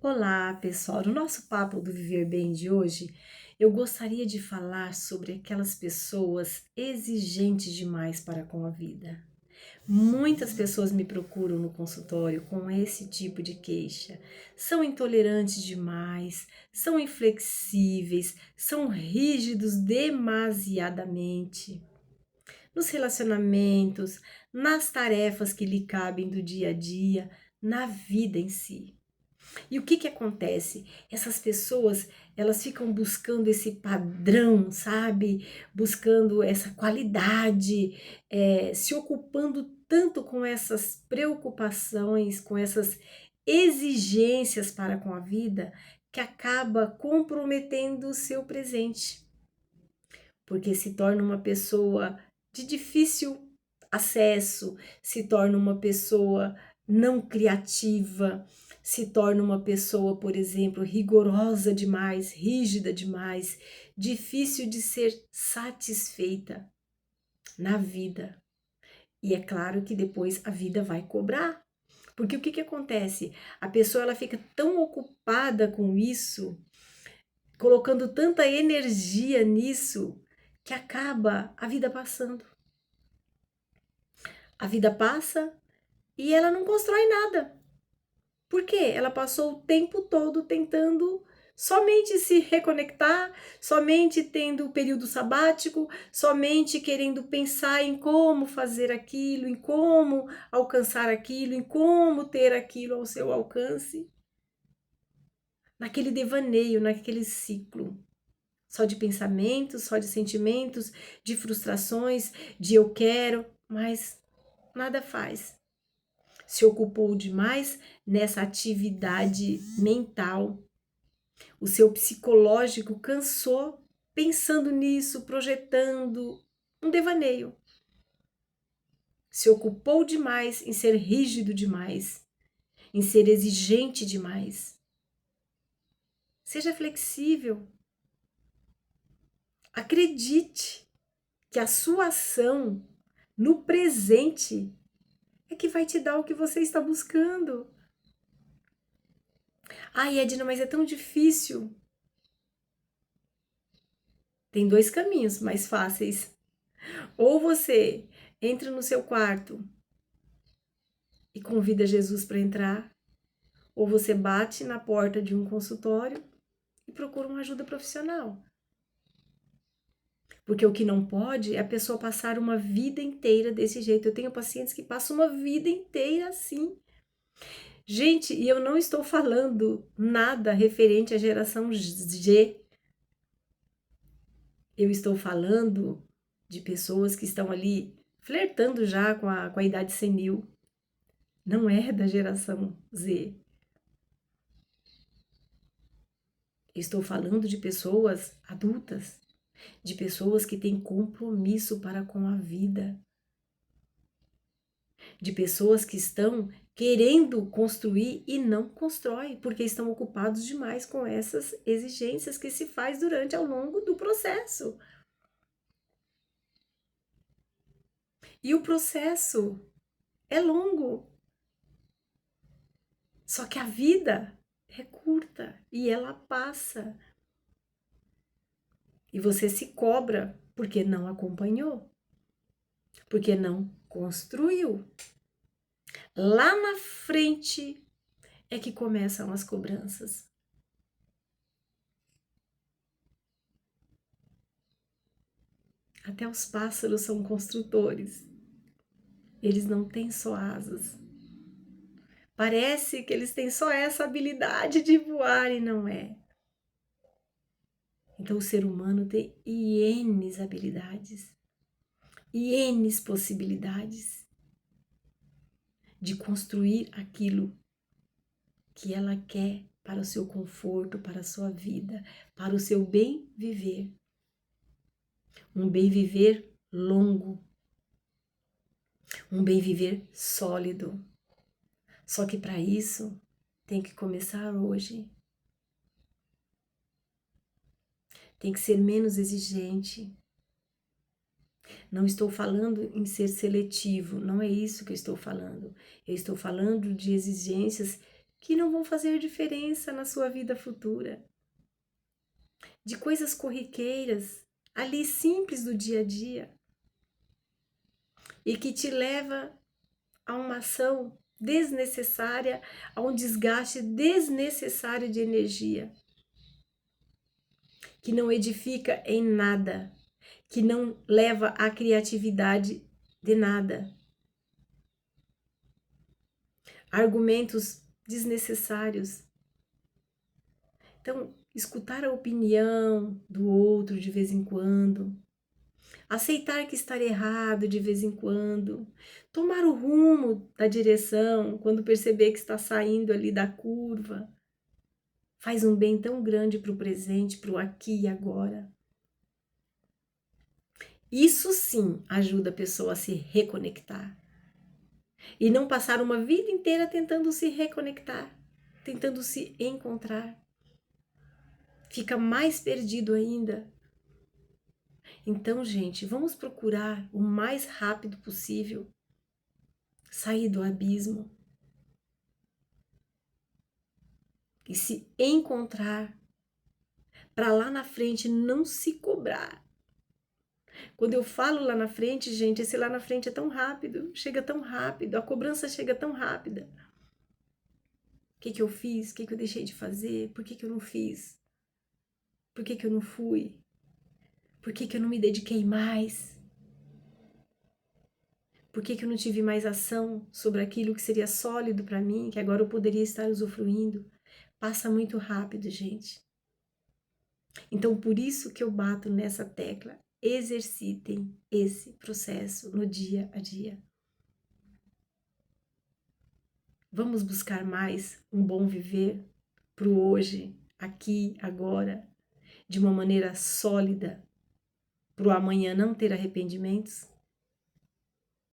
Olá, pessoal. No nosso papo do Viver Bem de hoje, eu gostaria de falar sobre aquelas pessoas exigentes demais para com a vida. Muitas pessoas me procuram no consultório com esse tipo de queixa. São intolerantes demais, são inflexíveis, são rígidos demasiadamente. Nos relacionamentos, nas tarefas que lhe cabem do dia a dia, na vida em si. E o que que acontece? Essas pessoas, elas ficam buscando esse padrão, sabe? Buscando essa qualidade, se ocupando tanto com essas preocupações, com essas exigências para com a vida, que acaba comprometendo o seu presente, porque se torna uma pessoa de difícil acesso, se torna uma pessoa não criativa, se torna uma pessoa, por exemplo, rigorosa demais, rígida demais, difícil de ser satisfeita na vida. E é claro que depois a vida vai cobrar. Porque o que que acontece? A pessoa ela fica tão ocupada com isso, colocando tanta energia nisso, que acaba a vida passando. A vida passa e ela não constrói nada. Por quê? Ela passou o tempo todo tentando somente se reconectar, somente tendo o período sabático, somente querendo pensar em como fazer aquilo, em como alcançar aquilo, em como ter aquilo ao seu alcance. Naquele devaneio, naquele ciclo. Só de pensamentos, só de sentimentos, de frustrações, de eu quero, mas nada faz. Se ocupou demais nessa atividade mental. O seu psicológico cansou pensando nisso, projetando um devaneio. Se ocupou demais em ser rígido demais, em ser exigente demais. Seja flexível. Acredite que a sua ação no presente é que vai te dar o que você está buscando. Ai, Edna, mas é tão difícil. Tem dois caminhos mais fáceis. Ou você entra no seu quarto e convida Jesus para entrar, ou você bate na porta de um consultório e procura uma ajuda profissional. Porque o que não pode é a pessoa passar uma vida inteira desse jeito. Eu tenho pacientes que passam uma vida inteira assim. Gente, e eu não estou falando nada referente à geração G. Eu estou falando de pessoas que estão ali flertando já com a idade senil. Não é da geração Z. Estou falando de pessoas adultas, de pessoas que têm compromisso para com a vida, de pessoas que estão querendo construir e não constroem, porque estão ocupados demais com essas exigências que se faz durante ao longo do processo. E o processo é longo. Só que a vida é curta e ela passa. E você se cobra porque não acompanhou, porque não construiu. Lá na frente é que começam as cobranças. Até os pássaros são construtores. Eles não têm só asas. Parece que eles têm só essa habilidade de voar e não é. Então o ser humano tem ienes habilidades, ienes possibilidades de construir aquilo que ela quer para o seu conforto, para a sua vida, para o seu bem viver. Um bem viver longo, um bem viver sólido. Só que para isso tem que começar hoje. Tem que ser menos exigente. Não estou falando em ser seletivo, não é isso que eu estou falando. Eu estou falando de exigências que não vão fazer diferença na sua vida futura, de coisas corriqueiras, ali simples do dia a dia, e que te leva a uma ação desnecessária, a um desgaste desnecessário de energia, que não edifica em nada, que não leva à criatividade de nada. Argumentos desnecessários. Então, escutar a opinião do outro de vez em quando, aceitar que está errado de vez em quando, tomar o rumo da direção quando perceber que está saindo ali da curva, faz um bem tão grande para o presente, para o aqui e agora. Isso sim ajuda a pessoa a se reconectar e não passar uma vida inteira tentando se reconectar, tentando se encontrar. Fica mais perdido ainda. Então, gente, vamos procurar o mais rápido possível sair do abismo e se encontrar para lá na frente não se cobrar. Quando eu falo lá na frente, gente, esse lá na frente é tão rápido, chega tão rápido, a cobrança chega tão rápida. O que eu fiz? O que eu deixei de fazer? Por que eu não fiz? Por que eu não fui? Por que eu não me dediquei mais? Por que eu não tive mais ação sobre aquilo que seria sólido para mim, que agora eu poderia estar usufruindo? Passa muito rápido, gente. Então, por isso que eu bato nessa tecla. Exercitem esse processo no dia a dia. Vamos buscar mais um bom viver para o hoje, aqui, agora, de uma maneira sólida, para o amanhã não ter arrependimentos?